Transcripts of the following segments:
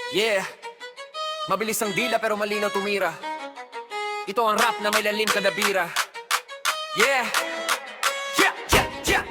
Yeah, mabilis ang dila pero malinaw tumira. Ito ang rap na may lalim kada bira. Yeah, yeah, yeah, yeah.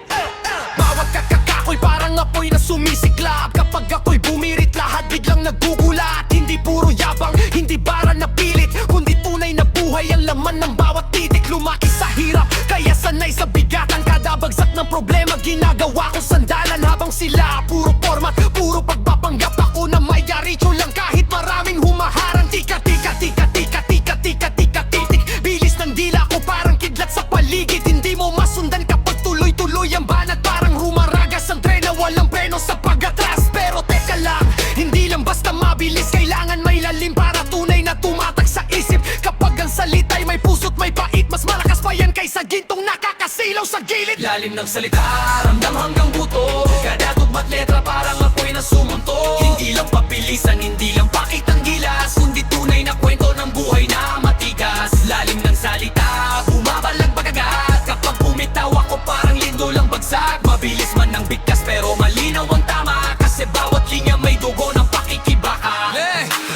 Bawat kakakako'y parang apoy na sumisiklab. Kapag ako'y bumirit, lahat biglang nagugulat. Hindi puro yabang, hindi bara na pilit, kundi tunay na buhay ang laman ng bawat titik. Lumaki sa hirap, kaya sanay sa bigatan. Kada bagsak ng problema, ginagawa ko sandalan. Habang sila, puro format, puro pagpapanggap. Ako na may yarito lang kahit maraming humaharang. Tika, tika, tika, tika, tika, tika, tika, titik. Bilis ng dila ko parang kidlat sa paligid. Hindi mo masundan kapag tuloy-tuloy ang banat. Parang rumaragas ang tren na walang preno sa pag-atras. Pero teka lang, hindi lang basta mabilis. Kailangan may lalim para tunay na tumatak sa isip. Kapag ang salita'y may puso't may pait, mas malakas pa yan kaysa gintong nakakasilaw sa gilid. Lalim ng salita, ramdam hanggang buto. Kada tugma't letra parang apoy na sumunto. Hindi lang pabilisan, hindi lang pakitang gilas, kundi tunay na kwento ng buhay na matigas. Lalim ng salita, bumabalag pag-agat. Kapag bumitaw ako parang lindo lang bagsak. Mabilis man ang bigkas pero malinaw ang tama, kasi bawat linya may dugo ng pakikibaka.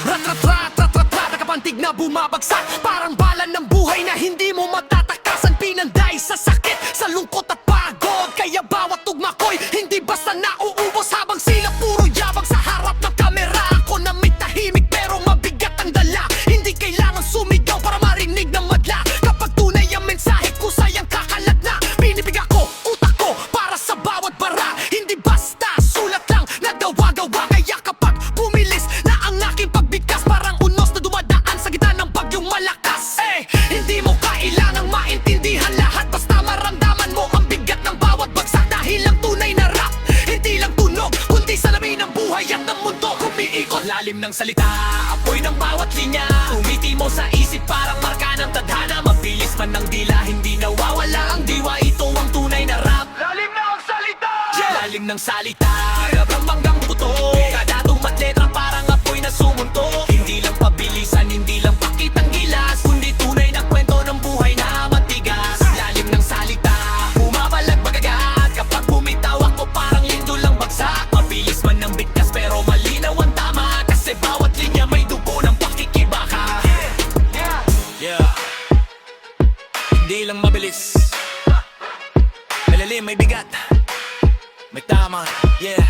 Rat-rat-rat-rat-rat, nakapantig na bumabagsak. Parang bala ng buhay na hindi mo matatakasan. Pinanday sa sakit, sa lungkot at pagod. Kaya bawat tugma ko'y hindi basta nauubos. Habang sila puro yabang sa harap ng kamera, ako na may tahimik pero mabigat ang dala. Hindi kailangan sumigaw para marinig ng madla. Kapag tunay ang mensahe ko, sayang kakalat na. Pinipig ako, utak ko para sa bawat bara. Hindi basta sulat lang na dawa-gawa. Kaya kapag bumilis na ang aking pagbigkas, parang unos na dumadaan sa gitna ng bagyong malakas. Hindi mo kailangang maintindihan lahat, basta maramdaman mo ang bigat ng bawat bagsak. Dahil ang tunay na rap, hindi lang tunog, kundi salamin ng buhay at ng mundo kumiikot. Lalim ng salita, apoy ng bawat linya, umiti mo sa isip parang marka ng tadhana. Mabilis man ng dila, hindi nawawala ang diwa. Ito ang tunay na rap. Lalim na ang salita, yeah! Lalim ng salita, rabang hanggang buto. Kada tugma't letra parang apoy na sumunto. Hindi lang pabilisan, hindi lang pakitang gilas, kundi tunay na kwento ng buhay na matigas. Lalim ng salita, bumabalag bagagat. Kapag bumitaw ako parang lindo lang bagsak. Mabilis man ng bigkas pero malinaw ang tama, kasi bawat linya may dugo ng pakikibaka. Yeah, hindi lang mabilis, may lalim, may bigat, may tama, yeah.